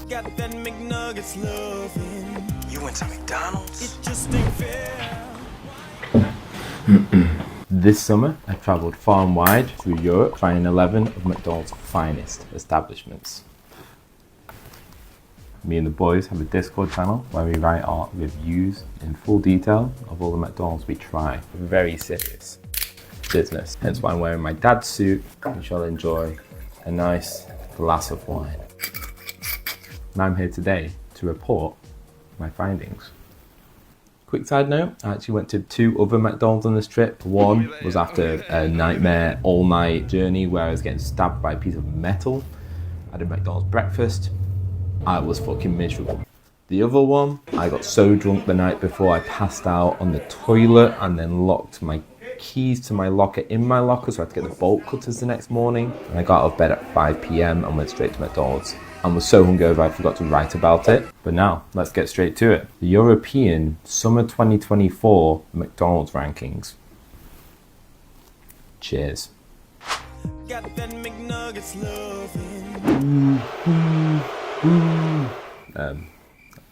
Got that McNuggets loving. You went to McDonald's? It just ain't fair. This summer, I travelled far and wide through Europe, finding 11 of McDonald's finest establishments. Me and the boys have a Discord channel where we write our reviews in full detail of all the McDonald's we try. Very serious business. Hence why I'm wearing my dad's suit, which I'll enjoy a nice glass of wine. And I'm here today to report my findings. Quick side note, I actually went to 2 other McDonald's on this trip. One was after a nightmare all-night journey where I was getting stabbed by a piece of metal. I had a McDonald's breakfast. I was fucking miserable. The other one, I got so drunk the night before I passed out on the toilet and then locked my keys to my locker in my locker, so I had to get the bolt cutters the next morning. And I got out of bed at 5 p.m. and went straight to McDonald's. And was so hungover I forgot to write about it. But now, let's get straight to it. The European Summer 2024 McDonald's rankings. Cheers. Got that McNuggets loving.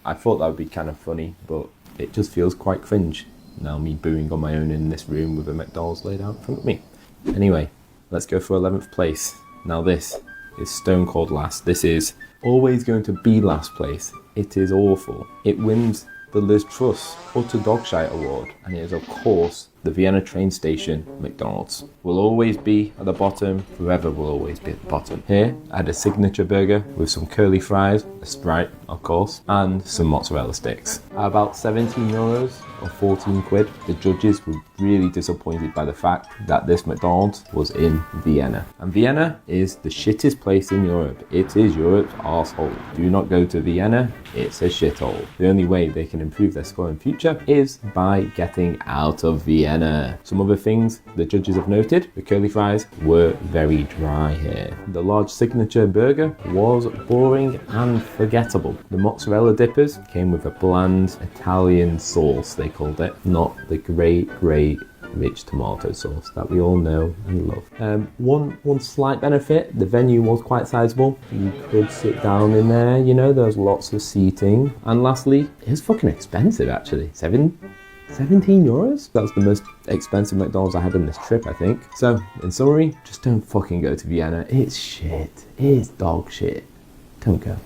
I thought that would be kind of funny, but it just feels quite cringe. Now me booing on my own in this room with a McDonald's laid out in front of me. Anyway, let's go for 11th place. Now this is stone cold last. This is always going to be last place. It is awful. It wins the Liz Truss Utter Dogshite Award, and it is of course the Vienna train station McDonald's. Will always be at the bottom, forever will always be at the bottom. Here I had a signature burger with some curly fries, a Sprite of course, and some mozzarella sticks. At about 17 euros or 14 quid, the judges were really disappointed by the fact that this McDonald's was in Vienna. And Vienna is the shittest place in Europe. It is Europe's arsehole. Do not go to Vienna, it's a shithole. The only way they can improve their score in future is by getting out of Vienna. Some other things the judges have noted: the curly fries were very dry here. The large signature burger was boring and forgettable. The mozzarella dippers came with a bland Italian sauce, they called it, not the great rich tomato sauce that we all know and love. One slight benefit, the venue was quite sizable. You could sit down in there, you know, there was lots of seating. And lastly, it was fucking expensive actually. 17 euros? That was the most expensive McDonald's I had on this trip, I think. So, in summary, just don't fucking go to Vienna. It's shit. It's dog shit. Don't go.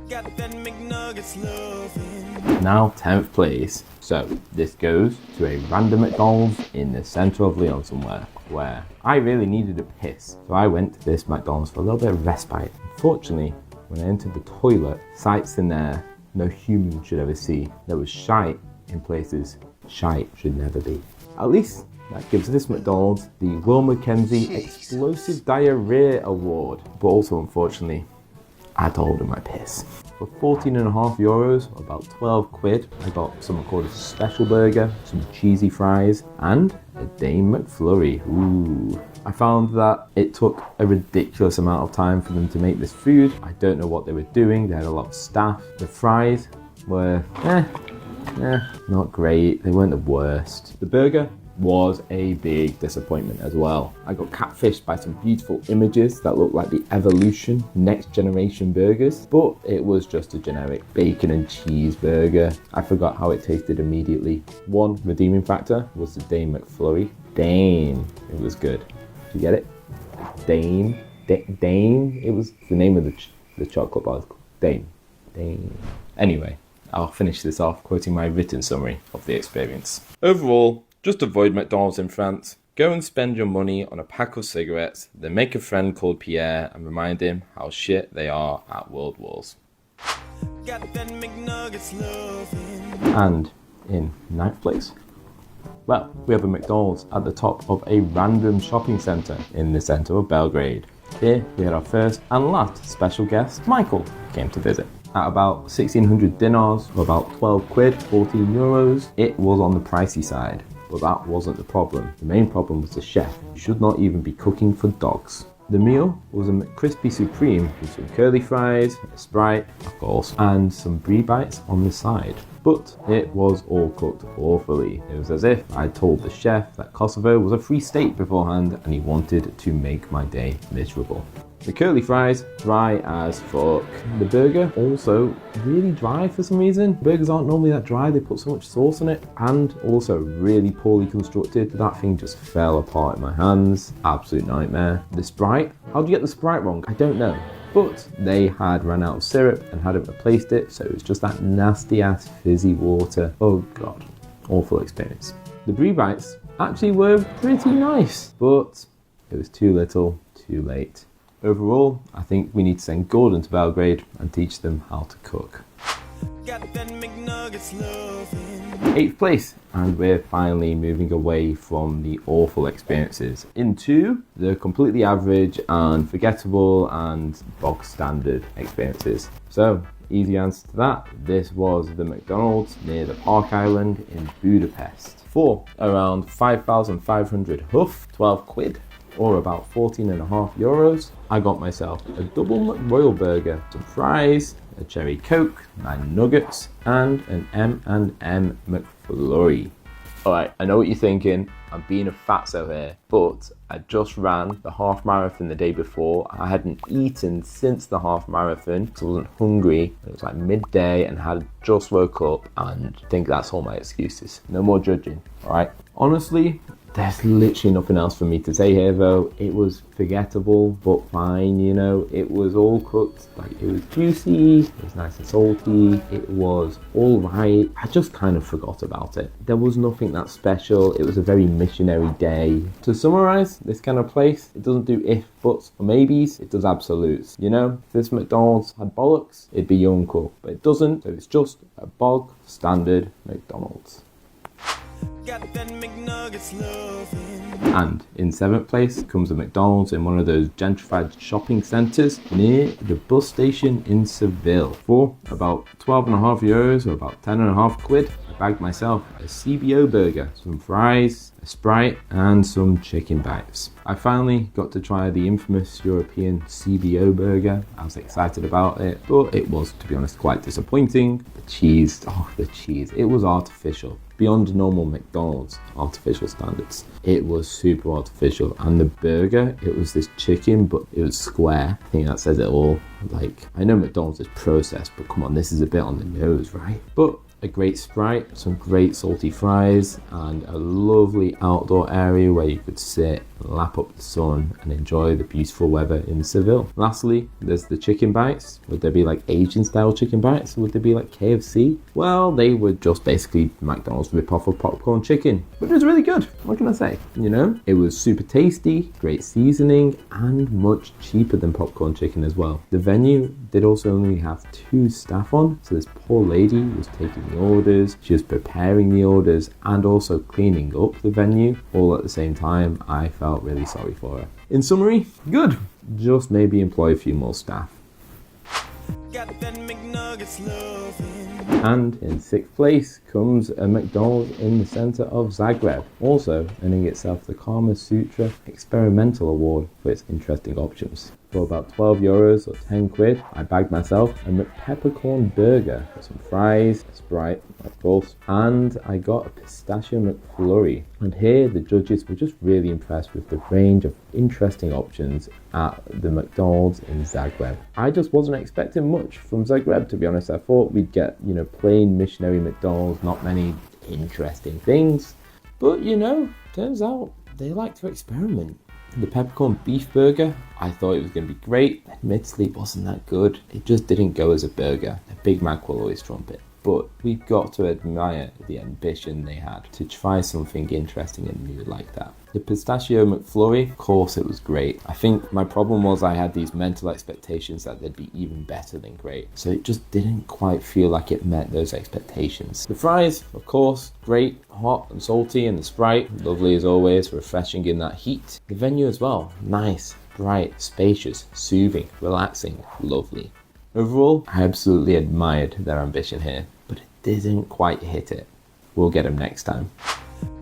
Got that McNuggets loving. Now, 10th place. So, this goes to a random McDonald's in the centre of Lyon somewhere, where I really needed a piss. So I went to this McDonald's for a little bit of respite. Unfortunately, when I entered the toilet, sights in there no human should ever see. There was shite in places shite should never be. At least that gives this McDonald's the Will Mackenzie Explosive Diarrhea Award. But also, unfortunately, I had to hold in my piss. For 14.5 euros, or about 12 quid, I got something called a special burger, some cheesy fries, and a Dame McFlurry. Ooh. I found that it took a ridiculous amount of time for them to make this food. I don't know what they were doing. They had a lot of staff. The fries were not great. They weren't the worst. The burger was a big disappointment as well. I got catfished by some beautiful images that looked like the Evolution Next Generation burgers, but it was just a generic bacon and cheese burger. I forgot how it tasted immediately. One redeeming factor was the Dame McFlurry. Dame, it was good. Did you get it? Dame. It was the name of the chocolate bar. Dame. Anyway, I'll finish this off quoting my written summary of the experience. Overall, just avoid McDonald's in France. Go and spend your money on a pack of cigarettes, then make a friend called Pierre and remind him how shit they are at World Wars. Got that McNuggets loving. And in 9th place, well, we have a McDonald's at the top of a random shopping centre in the centre of Belgrade. Here we had our first and last special guest, Michael, came to visit. At about 1600 dinars, or about 12 quid, 14 euros, it was on the pricey side. But that wasn't the problem. The main problem was the chef, who should not even be cooking for dogs. The meal was a McCrispy Supreme with some curly fries, a Sprite, of course, and some brie bites on the side. But it was all cooked awfully. It was as if I told the chef that Kosovo was a free state beforehand and he wanted to make my day miserable. The curly fries, dry as fuck. The burger, also really dry for some reason. Burgers aren't normally that dry, they put so much sauce on it. And also really poorly constructed. That thing just fell apart in my hands. Absolute nightmare. The Sprite, how'd you get the Sprite wrong? I don't know. But they had run out of syrup and hadn't replaced it, so it was just that nasty ass fizzy water. Oh god, awful experience. The Brie Bites actually were pretty nice, but it was too little, too late. Overall, I think we need to send Gordon to Belgrade and teach them how to cook. Got that McNuggets loving. 8th place, and we're finally moving away from the awful experiences into the completely average and forgettable and bog standard experiences. So, easy answer to that, this was the McDonald's near the Park Island in Budapest. For around 5,500 huff, 12 quid, or about 14.5 euros, I got myself a double McRoyal burger, some fries, a cherry coke, 9 nuggets, and an M&M McFlurry. Alright, I know what you're thinking, I'm being a fatso here, but I just ran the half marathon the day before. I hadn't eaten since the half marathon because I wasn't hungry. It was like midday and had just woke up, and I think that's all my excuses. No more judging, alright? Honestly, there's literally nothing else for me to say here though. It was forgettable, but fine, you know. It was all cooked, like it was juicy, it was nice and salty, it was all right. I just kind of forgot about it. There was nothing that special. It was a very missionary day. To summarize this kind of place, it doesn't do if, buts, or maybes, it does absolutes. You know, if this McDonald's had bollocks, it'd be your uncle, but it doesn't, so it's just a bog standard McDonald's. Got that McNuggets loving. And in 7th place comes a McDonald's in one of those gentrified shopping centres near the bus station in Seville. For about 12.5 euros, or about 10.5 quid, I bagged myself a CBO burger, some fries, a Sprite, and some chicken bites. I finally got to try the infamous European CBO burger. I was excited about it, but it was, to be honest, quite disappointing. The cheese, it was artificial. Beyond normal McDonald's artificial standards. It was super artificial, and the burger, it was this chicken, but it was square. I think that says it all. Like, I know McDonald's is processed, but come on, this is a bit on the nose, right? But a great Sprite, some great salty fries, and a lovely outdoor area where you could sit, lap up the sun, and enjoy the beautiful weather in Seville. Lastly, there's the chicken bites. Would there be like Asian style chicken bites? Would there be like KFC? Well, they were just basically McDonald's rip-off of popcorn chicken, but it was really good. What can I say? You know, it was super tasty, great seasoning, and much cheaper than popcorn chicken as well. The venue did also only have 2 staff on, so this poor lady was taking the orders, she was preparing the orders, and also cleaning up the venue all at the same time. I felt really sorry for her. In summary, good. Just maybe employ a few more staff. Got that McNuggets loving. And in 6th place comes a McDonald's in the centre of Zagreb, also earning itself the Kama Sutra Experimental Award for its interesting options. For about 12 euros or 10 quid, I bagged myself a McPeppercorn burger with some fries, a Sprite, of course, and I got a pistachio McFlurry. And here the judges were just really impressed with the range of interesting options at the McDonald's in Zagreb. I just wasn't expecting much from Zagreb, to be honest. I thought we'd get, you know, plain missionary McDonald's, not many interesting things. But, you know, turns out they like to experiment. The peppercorn beef burger, I thought it was going to be great. Admittedly, it wasn't that good. It just didn't go as a burger. A Big Mac will always trump it. But we've got to admire the ambition they had to try something interesting and new like that. The pistachio McFlurry, of course it was great. I think my problem was I had these mental expectations that they'd be even better than great. So it just didn't quite feel like it met those expectations. The fries, of course, great, hot and salty, and the Sprite, lovely as always, refreshing in that heat. The venue as well, nice, bright, spacious, soothing, relaxing, lovely. Overall, I absolutely admired their ambition here, but it didn't quite hit it. We'll get them next time.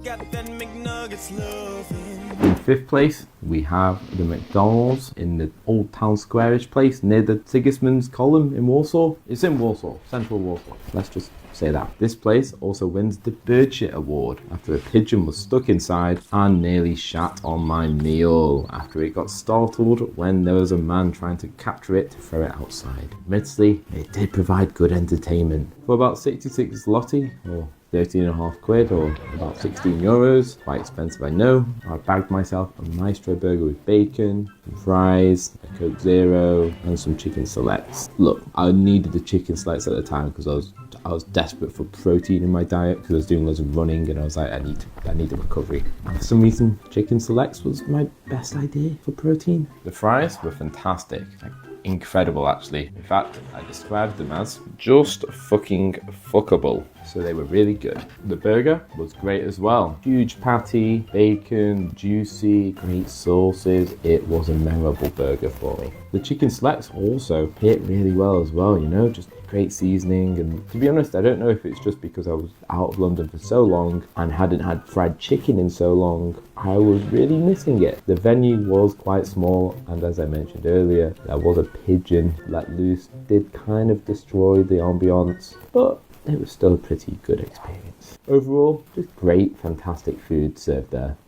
Got that McNuggets loving. In fifth place, we have the McDonald's in the Old Town Square-ish place near the Sigismund's column in Warsaw. It's in Warsaw, central Warsaw. Let's just say that. This place also wins the Birdshit Award after a pigeon was stuck inside and nearly shat on my meal after it got startled when there was a man trying to capture it to throw it outside. Admittedly, it did provide good entertainment. For about 66 zloty, or 13.5 quid, or about 16 euros, quite expensive I know, I bagged myself a Maestro burger with bacon, some fries, a Coke Zero, and some chicken selects. Look, I needed the chicken selects at the time because I was desperate for protein in my diet because I was doing loads of running and I was like, I need a recovery. And for some reason, chicken selects was my best idea for protein. The fries were fantastic. Like, incredible actually. In fact, I described them as just fucking fuckable. So they were really good. The burger was great as well. Huge patty, bacon, juicy, great sauces. It was a memorable burger for me. The chicken selects also hit really well as well, you know, just great seasoning. And to be honest, I don't know if it's just because I was out of London for so long and hadn't had fried chicken in so long, I was really missing it. The venue was quite small, and as I mentioned earlier, there was a pigeon let loose. Did kind of destroy the ambiance, but it was still a pretty good experience. Overall, just great, fantastic food served there.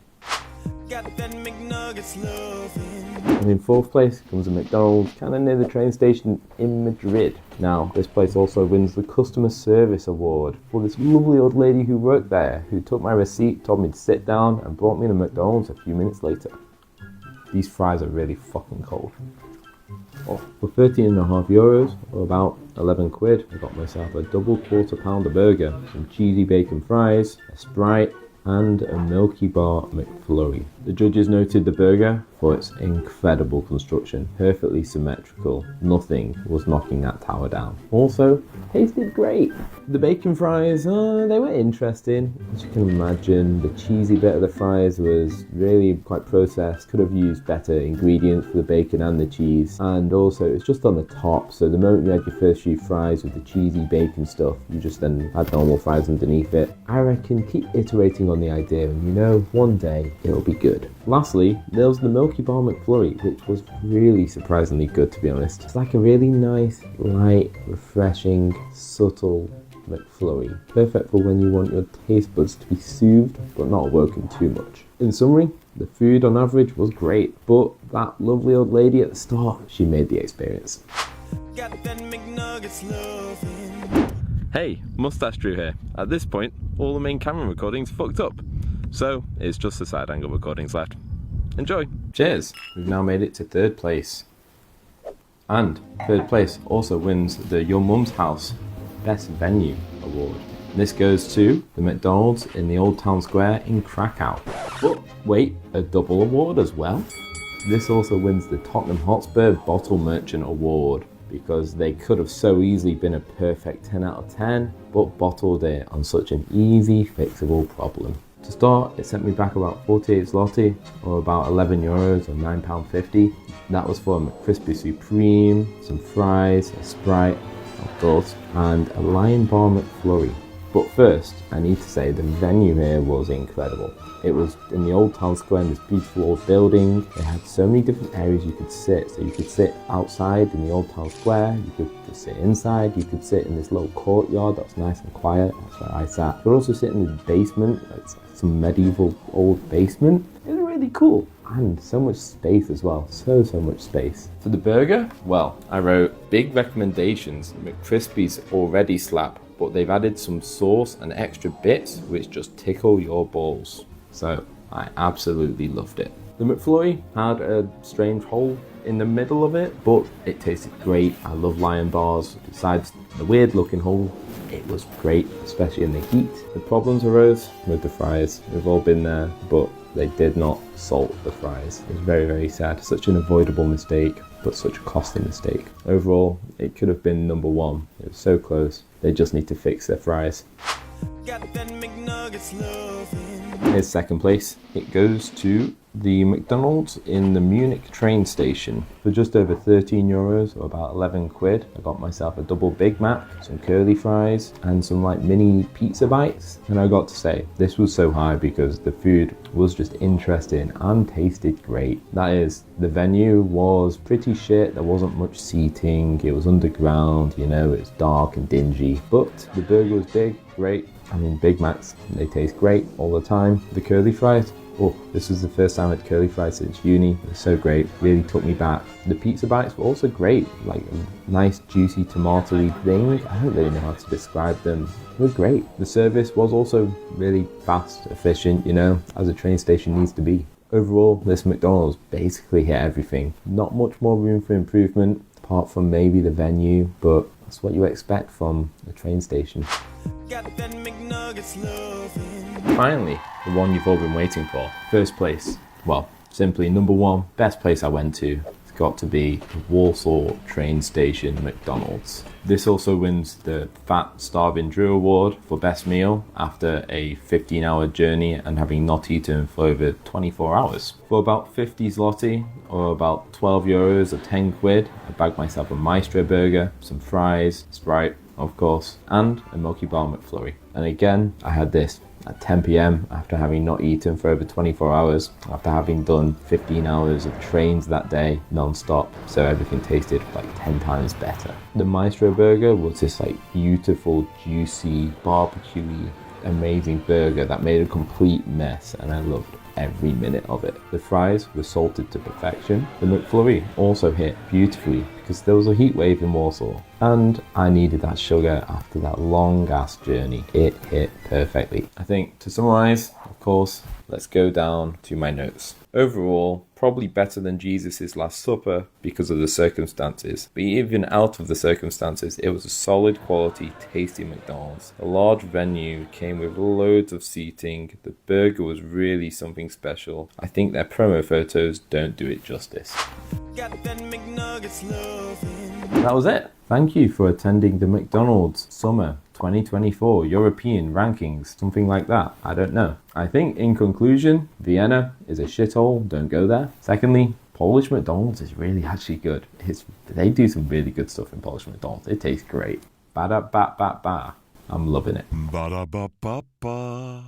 Got that McNuggets loving. And in fourth place comes a McDonald's kind of near the train station in Madrid. Now, this place also wins the Customer Service Award for this lovely old lady who worked there, who took my receipt, told me to sit down, and brought me to McDonald's a few minutes later. These fries are really fucking cold. Oh, for 13.5 euros, or about 11 quid, I got myself a double quarter pounder burger, some cheesy bacon fries, a Sprite, and a Milky Bar McFlurry. The judges noted the burger for its incredible construction, perfectly symmetrical. Nothing was knocking that tower down. Also, tasted great. The bacon fries, they were interesting. As you can imagine, the cheesy bit of the fries was really quite processed. Could have used better ingredients for the bacon and the cheese. And also, it's just on the top, so the moment you had your first few fries with the cheesy bacon stuff, you just then had normal fries underneath it. I reckon keep iterating on the idea, and you know, one day it'll be good. Lastly, there was the Milky Bar McFlurry, which was really surprisingly good, to be honest. It's like a really nice, light, refreshing, subtle McFlurry. Perfect for when you want your taste buds to be soothed, but not awoken too much. In summary, the food on average was great, but that lovely old lady at the start, she made the experience. Got that McNuggets loving. Hey, Mustache Drew here. At this point, all the main camera recordings fucked up, so it's just the side angle recordings left. Enjoy! Cheers! We've now made it to third place. And third place also wins the Your Mum's House Best Venue Award. This goes to the McDonald's in the Old Town Square in Krakow. But wait, a double award as well? This also wins the Tottenham Hotspur Bottle Merchant Award, because they could have so easily been a perfect 10 out of 10, but bottled it on such an easy fixable problem. To start, it sent me back about 48 zloty, or about 11 euros or £9.50. That was for a McCrispy Supreme, some fries, a Sprite, of course, and a Lion Bar McFlurry. But first, I need to say the venue here was incredible. It was in the Old Town Square in this beautiful old building. It had so many different areas you could sit. So you could sit outside in the Old Town Square, you could just sit inside, you could sit in this little courtyard that's nice and quiet. That's where I sat. You could also sit in the basement. It's some medieval old basement. It was really cool. And so much space as well. So much space. For the burger, well, I wrote big recommendations. McCrispy's already slap, but they've added some sauce and extra bits which just tickle your balls. So I absolutely loved it. The McFlurry had a strange hole in the middle of it, but it tasted great. I love Lion bars. Besides the weird looking hole, it was great, especially in the heat. The problems arose with the fries. We've all been there, but they did not salt the fries. It was very sad. Such an avoidable mistake, but such a costly mistake. Overall, it could have been number one. It was so close. They just need to fix their fries. Got that McNuggets loving. Here's second place. It goes to the McDonald's in the Munich train station for just over 13 euros, or about 11 quid. I got myself a double Big Mac, some curly fries, and some like mini pizza bites. And I got to say, this was so high because the food was just interesting and tasted great. That is, the venue was pretty shit. There wasn't much seating. It was underground, you know, it's dark and dingy. But the burger was big, great. I mean, Big Macs, they taste great all the time. The curly fries, oh, this was the first time I had curly fries since uni. It was so great, really took me back. The pizza bites were also great, like a nice juicy tomatoey thing. I don't really know how to describe them. It was great. The service was also really fast, efficient, you know, as a train station needs to be. Overall, this McDonald's basically hit everything. Not much more room for improvement, apart from maybe the venue, but that's what you expect from a train station. Got that McNuggets loving. Finally, the one you've all been waiting for. First place. Well, simply number one, best place I went to. It's got to be the Warsaw train station McDonald's. This also wins the Fat Starving Drew Award for best meal after a 15-hour journey and having not eaten for over 24 hours. For about 50 zloty, or about 12 euros or 10 quid, I bagged myself a Maestro burger, some fries, Sprite, of course, and a Milky Bar McFlurry. And again, I had this at 10 p.m. after having not eaten for over 24 hours, after having done 15 hours of trains that day non-stop, so everything tasted like 10 times better. The Maestro burger was this like beautiful, juicy, barbecuey, amazing burger that made a complete mess, and I loved every minute of it. The fries were salted to perfection. The McFlurry also hit beautifully because there was a heat wave in Warsaw and I needed that sugar after that long ass journey. It hit perfectly. I think to summarize, of course, let's go down to my notes. Overall, probably better than Jesus' Last Supper because of the circumstances. But even out of the circumstances, it was a solid quality, tasty McDonald's. A large venue came with loads of seating. The burger was really something special. I think their promo photos don't do it justice. Got that McNuggets loving. That was it. Thank you for attending the McDonald's Summer 2024 European rankings, something like that. I don't know. I think in conclusion, Vienna is a shithole, don't go there. Secondly, Polish McDonald's is really actually good. They do some really good stuff in Polish McDonald's. It tastes great. Ba-da-ba-ba-ba. I'm loving it. Ba-da-ba-ba-ba.